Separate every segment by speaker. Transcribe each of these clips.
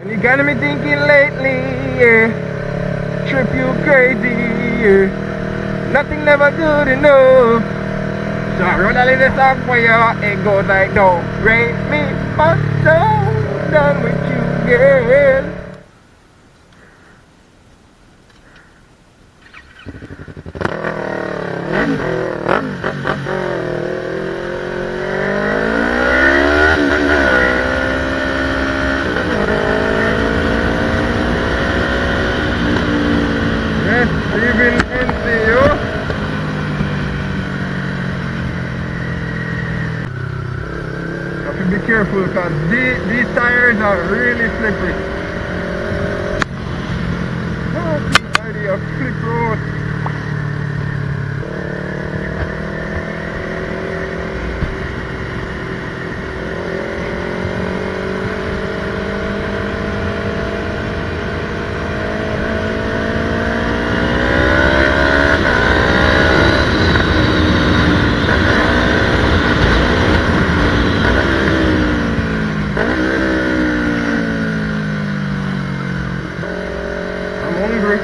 Speaker 1: And you got me thinking lately, yeah. Trip you crazy, yeah. Nothing never good enough. So I wrote a little song for you. It goes like, don't break me, but so done with you, girl. Yes, even NCU. You have to be careful because these tires are really slippery. Oh, idea of slip road. I'm hungry.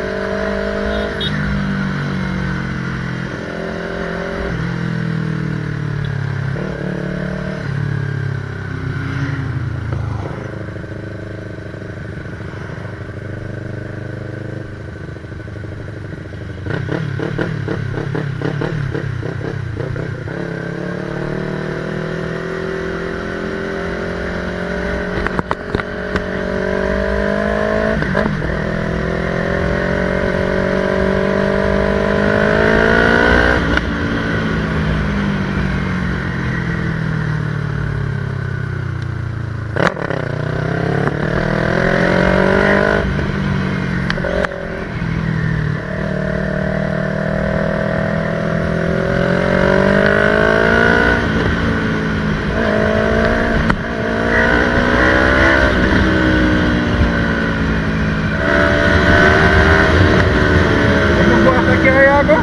Speaker 1: Ano ba sa kaya ko?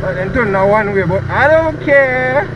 Speaker 1: But then turn now one way, but I don't care.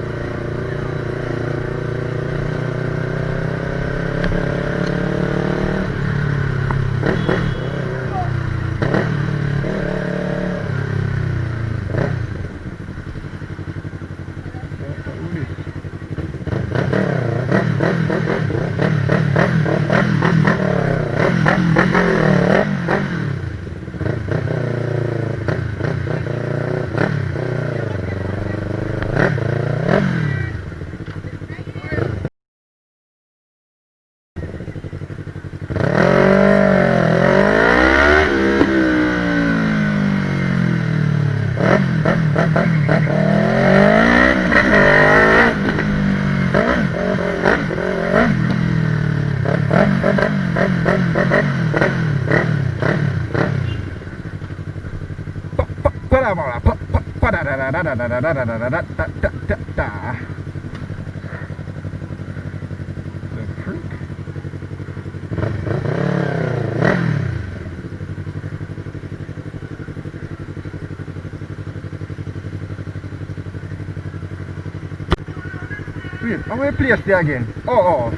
Speaker 1: Wait. How we place there again? Oh, oh.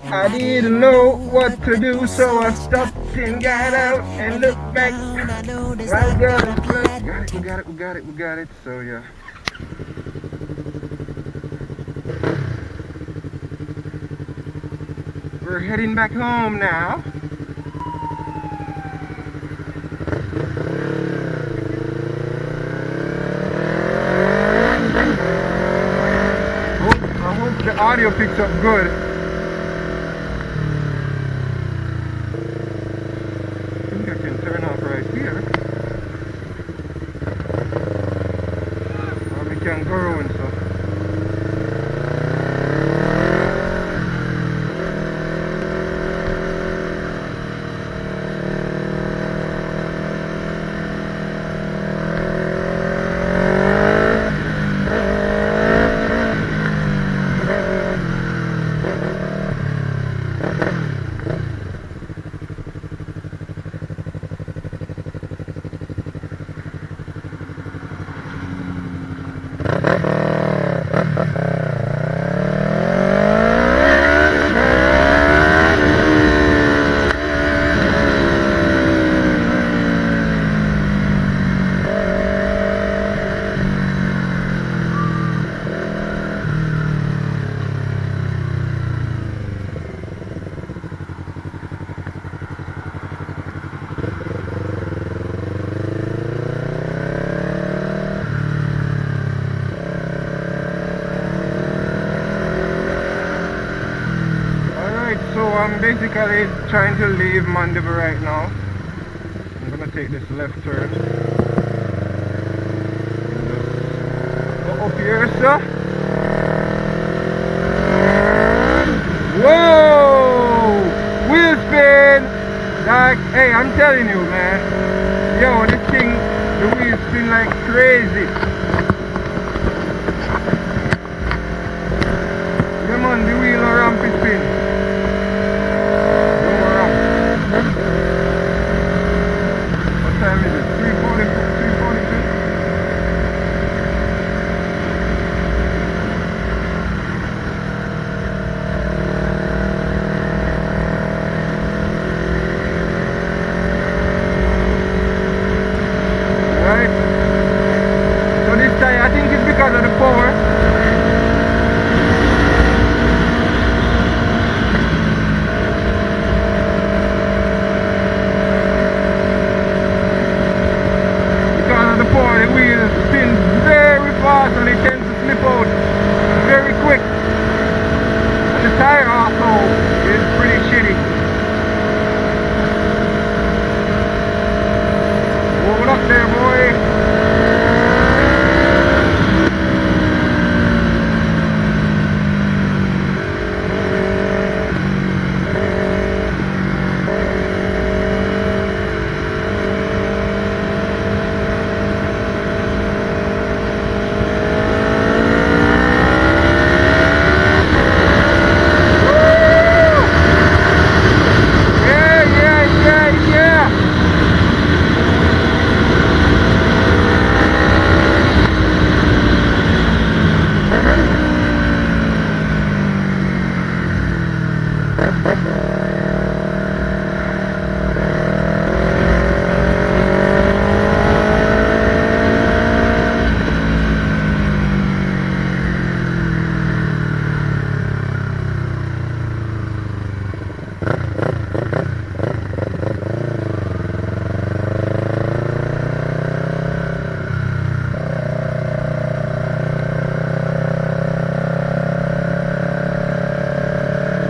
Speaker 1: I didn't know what to do, so I stopped and got out and looked back. My God, we got it. So yeah. We're heading back home now. I hope the audio picks up good. I think I can turn off right here. Or we can go and stuff. So I'm basically trying to leave Mandeville right now. I'm gonna take this left turn. Go up here, sir. Whoa! Wheel spin! Like, hey, I'm telling you, man. Yo, this thing, the wheel spin like crazy. Come on, the wheel or ramp is spin. What time is it? 3:40, 3:42? Right? So this tire, I think it's because of the power. The wheel spins very fast and it tends to slip out very quick. And the tire also is pretty shitty. Moving up there, boy.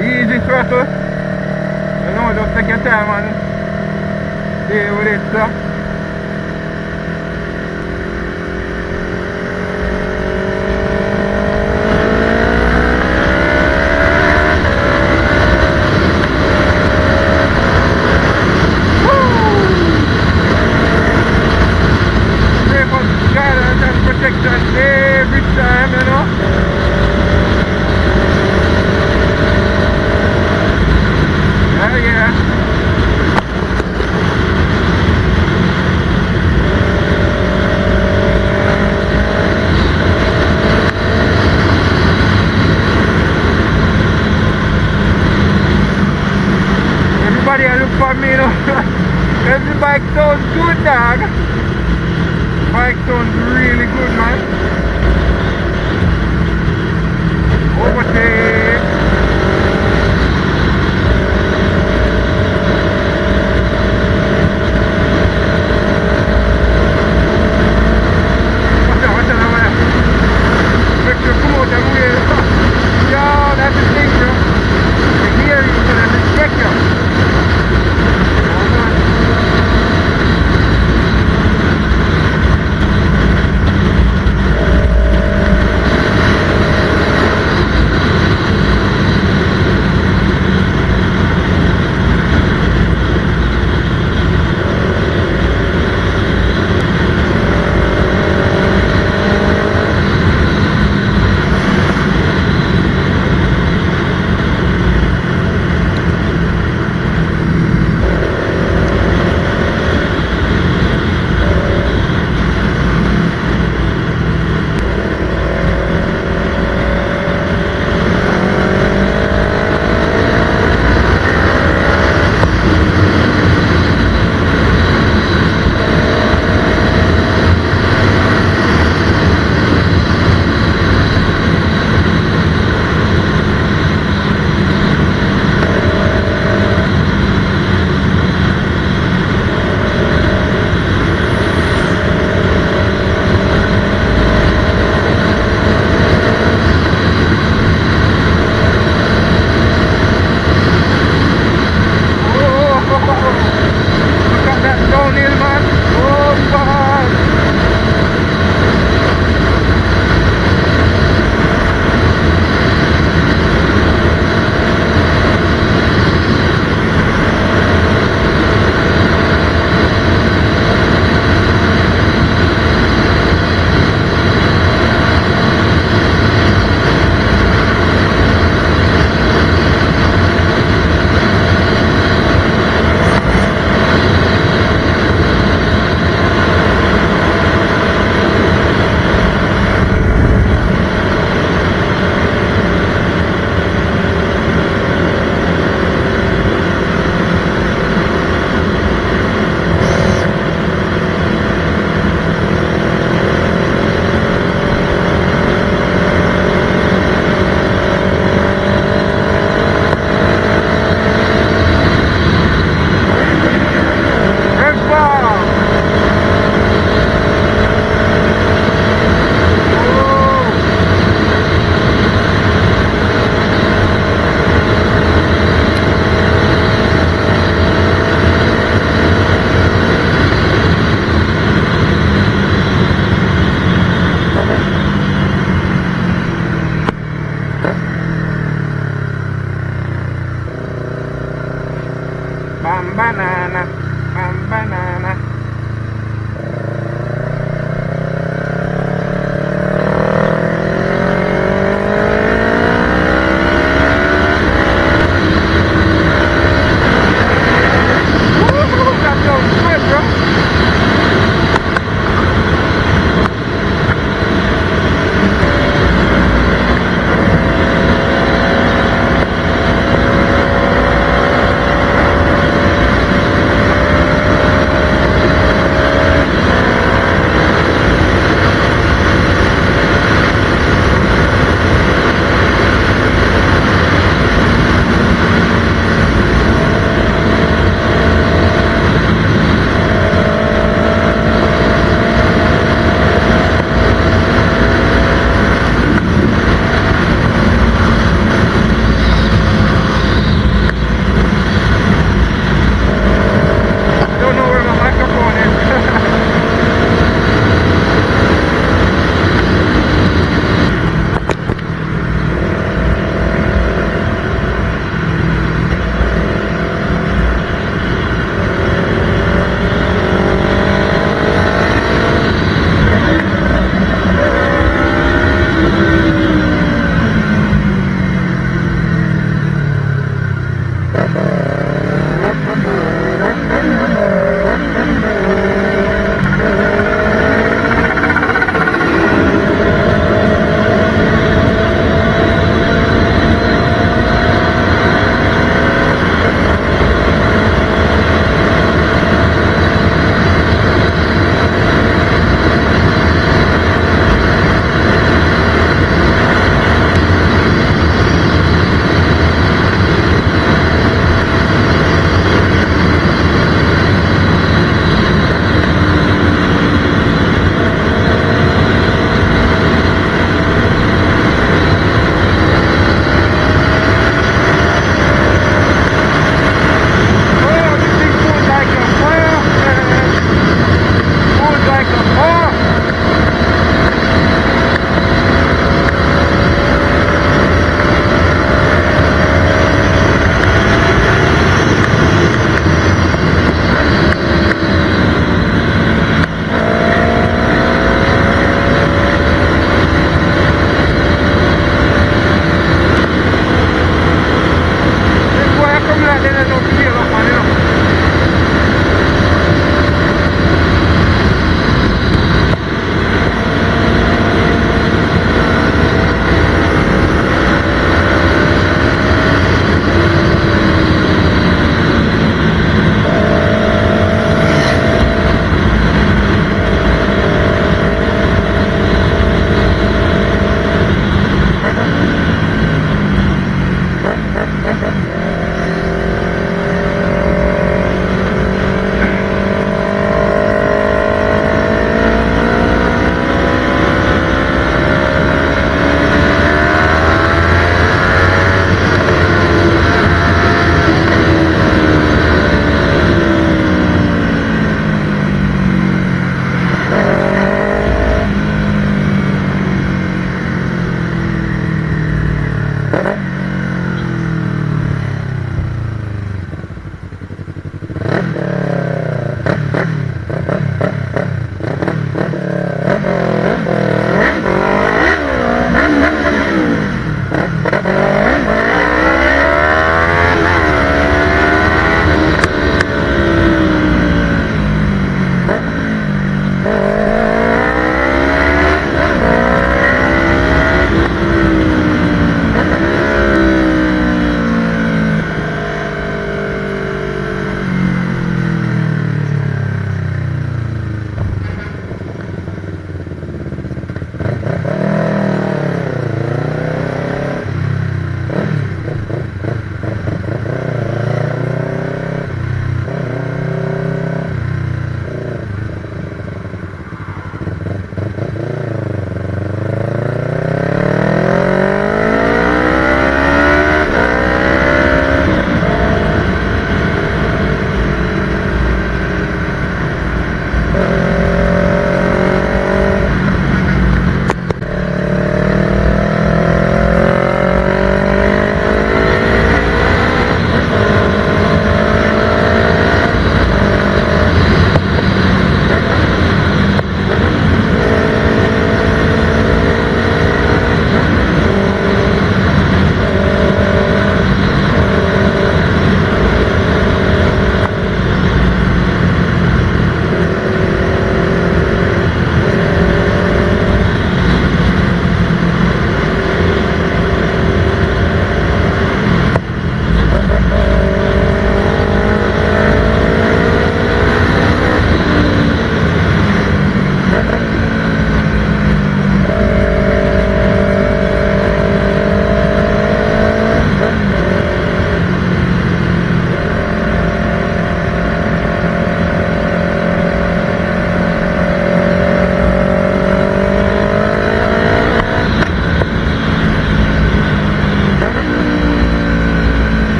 Speaker 1: Easy throttle. You know, just take your time and deal with it, sir. Guidance and protection every time, you know. Yeah. Everybody I look for me, you know. Cause the bike sounds good, dog. Bike sounds really good, man. Overtake. What's that? Make sure you come out and wheel. Yo, that's the thing, bro. They hear you, so they respect you. Bam banana, bam banana. Woo-hoo, that sounds good, bro.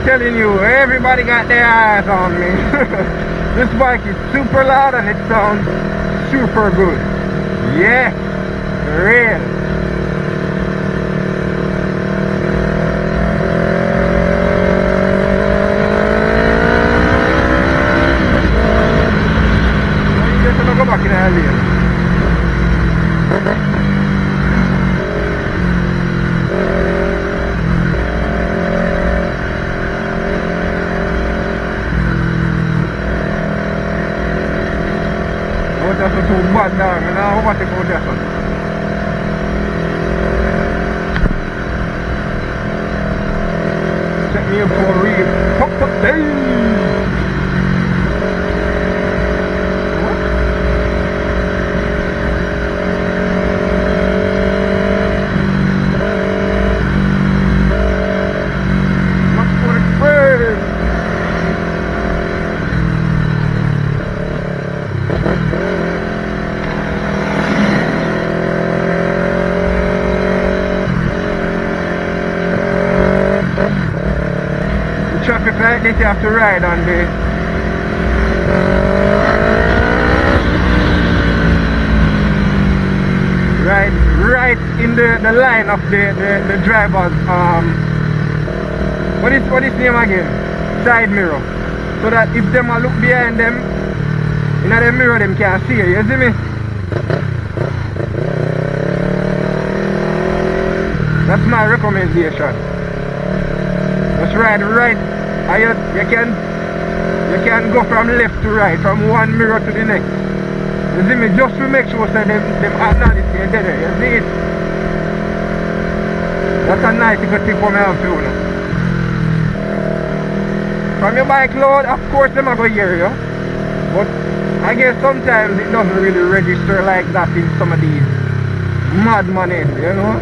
Speaker 1: telling you, everybody got their eyes on me. This bike is super loud and it sounds super good. Yeah, real. Go back in the lane. Oh, that's a too bad dog. And I want to go there. Set me up for a real pop up day. Traffic like this you have to ride on the right in the line of the driver's what is name again? Side mirror. So that if them a look behind them in the mirror them can see you see me? That's my recommendation. Just ride right. You can go from left to right, from one mirror to the next. You see me? Just to make sure that them acknowledge you're there. You see it? That's a nice little tip for me have to you. From your bike load, of course them are going to hear you. But I guess sometimes it doesn't really register like that in some of these madman ends, you know?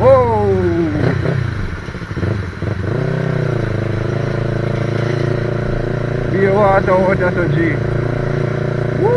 Speaker 1: Whoa! Be a water out, that's a G. Woo!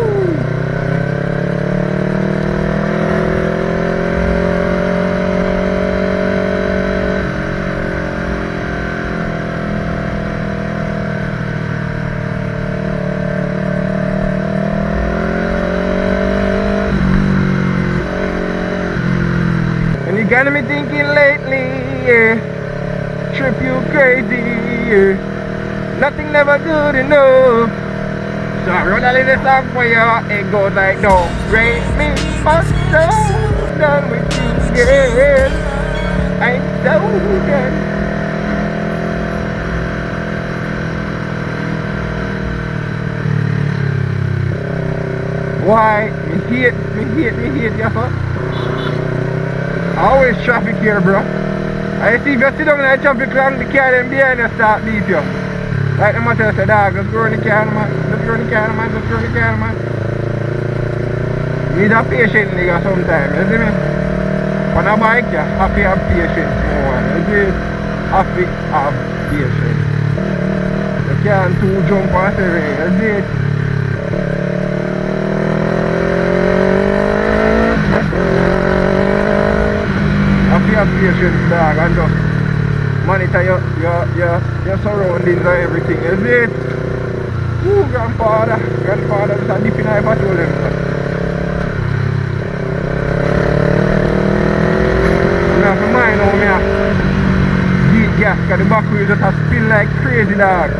Speaker 1: And you got me thinking lately, yeah. Trip you crazy, yeah. Nothing never good enough. So I wrote a little song for you. It goes like, don't break me, but so done with you, yeah. I'm so done. Why? Me hate you, huh? Always traffic here, bro. I see if you sit down in the traffic long, the car them behind you start beat you. Like the matter say, dog, just go in the car, man. Just go in the car, man. Just go in the car, man. Need a patient nigga sometimes, you see me? On a bike, you have to have patience more. You see? Have to have patience. You can't too jump on the rail, you see it? Have to have patience, dog, and just monitor your surroundings and everything, you see it? Ooh, grandfather just a dip in the patrol them. You have to mind how me a deep gas, because the back wheel just a spin like crazy, dog.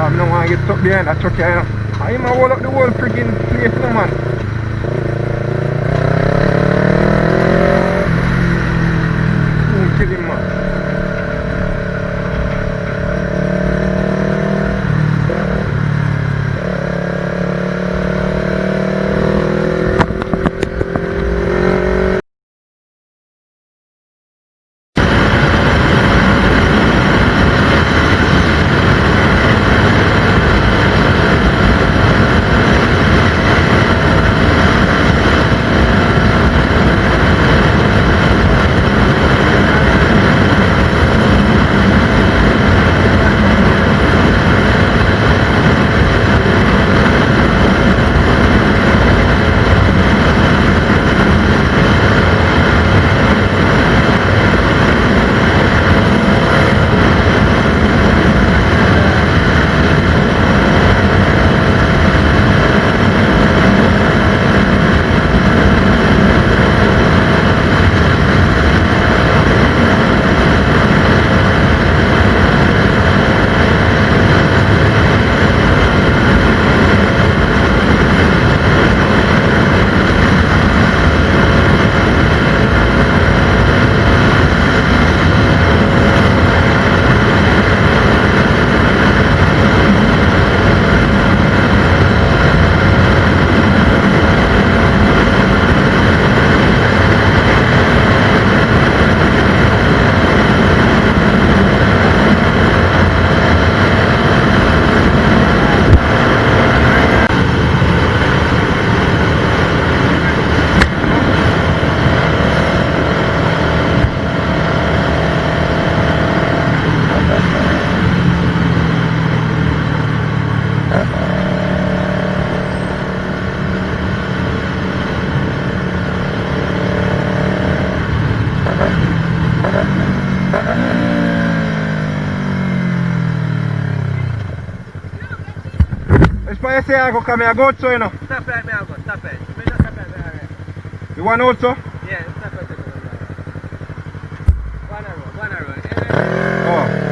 Speaker 1: I don't want to get stuck behind that truck here, you know. I'm going to hold up the whole freaking place, you know, man. Kill him, man. they say I go come here, go to you know.
Speaker 2: Stop right me, I go. Stop it. Me just stop right me, alright.
Speaker 1: You want also?
Speaker 2: Yeah, stop right there. One arrow.
Speaker 1: Oh.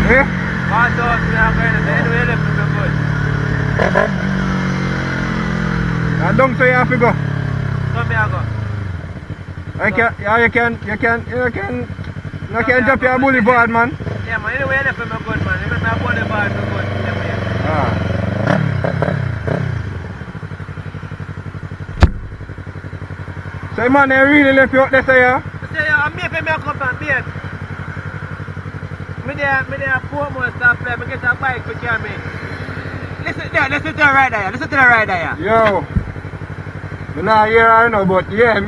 Speaker 1: Eh? And don't say you have to go.
Speaker 2: Come here, go.
Speaker 1: You can jump your boulevard, man.
Speaker 2: Yeah, man, anyway, I left him a good man. Even my boulevard, I'm good.
Speaker 1: Ah. So, man, they really left you out there, say, yeah?
Speaker 2: I say, I'm making me a cup and beer. Me there, 4 months after, I get a bike to carry me. Listen to the rider here.
Speaker 1: Yo. Me not hear I know, but yeah, me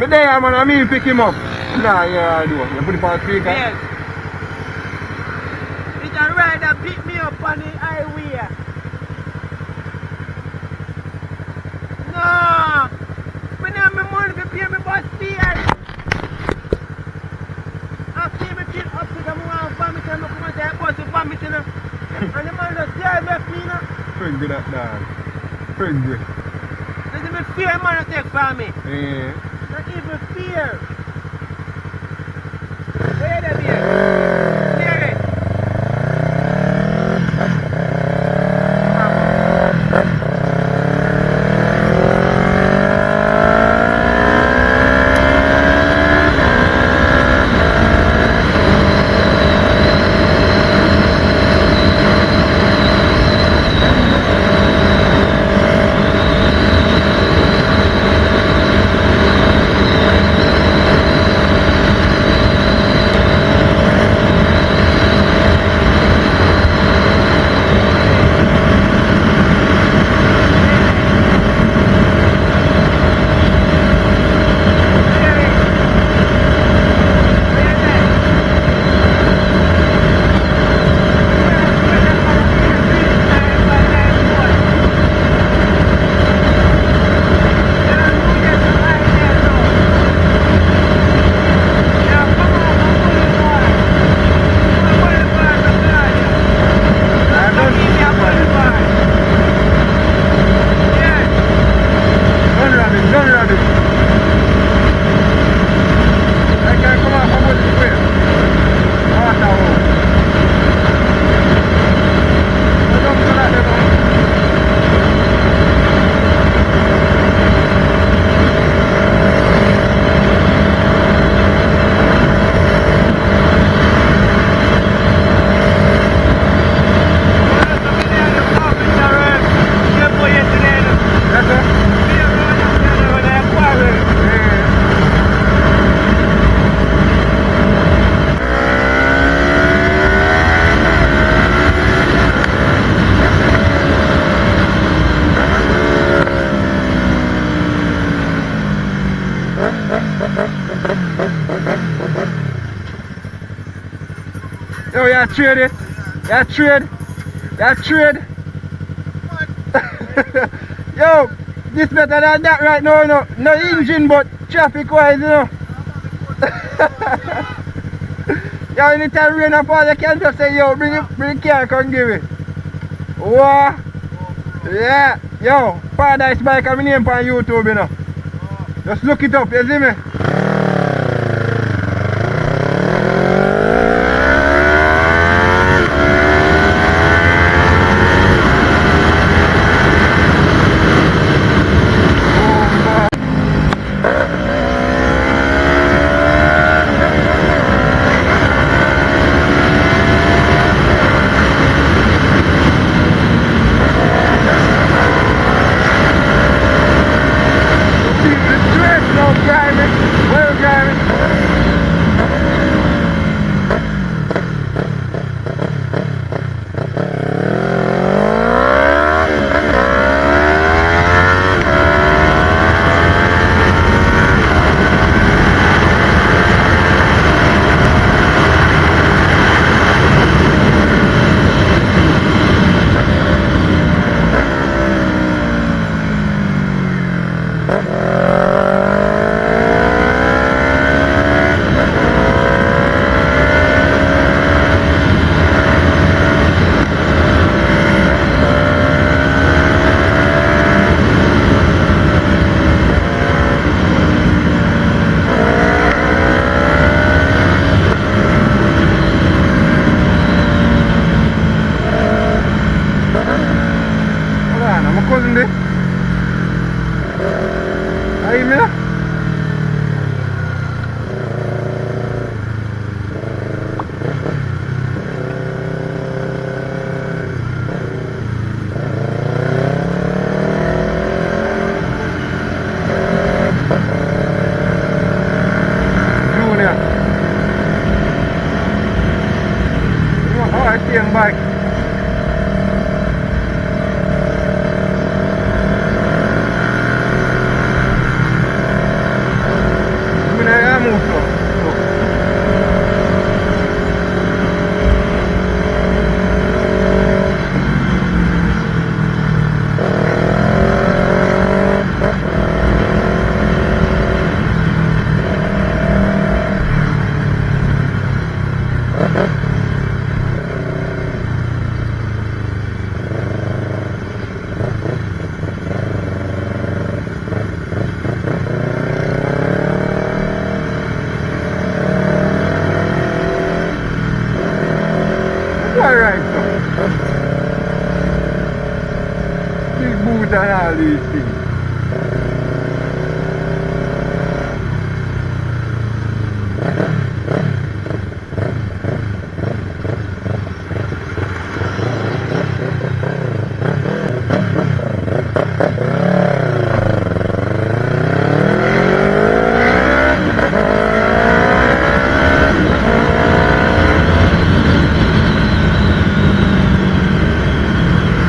Speaker 1: there, man, I mean pick him up. Nah, yeah, I do. You put it on speaker.
Speaker 2: Yes. It's a rider pick me up on the highway. No! Me don't have my money to pay me bus fare. I pay me trip up to the one family and I come and say I bus the family, you know. And the man just there left me, you know.
Speaker 1: Friend that dog. Friend.
Speaker 2: Not even fear man to take from me.
Speaker 1: Yeah.
Speaker 2: Not even fear. Where the beer? Hear it.
Speaker 1: Yo, you trade it. You trade. Yo, this better than that right now, you know. No engine, but traffic wise, you know. Yo, anytime rain or fall, you can just say, yo, bring the car, come give it. What? Yeah. Yo, Paradise Bike, I'm name on YouTube, you know. Just look it up, you see me? bike. Mira, mucho. Alright, so. Big boot and all these things.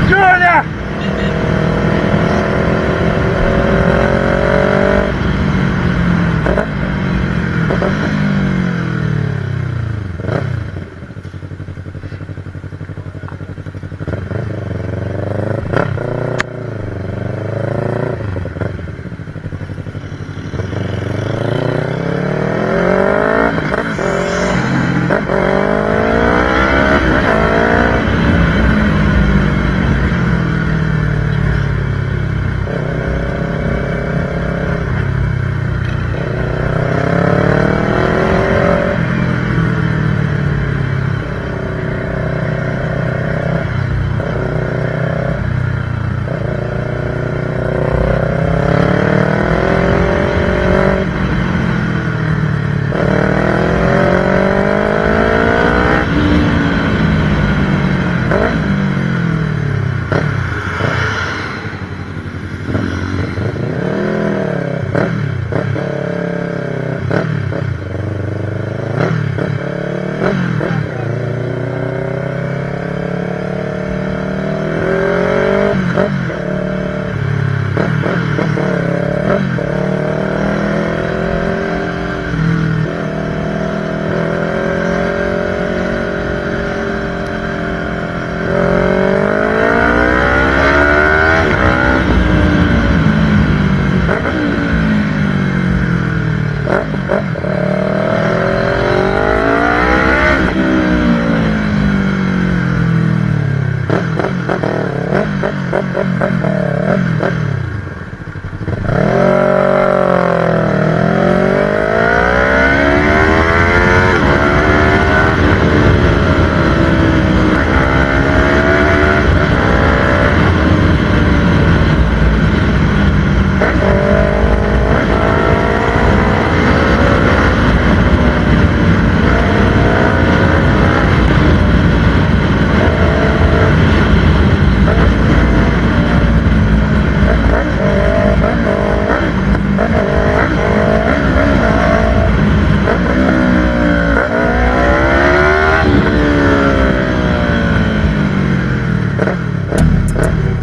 Speaker 1: Junior!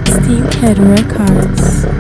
Speaker 3: Steamhead Records.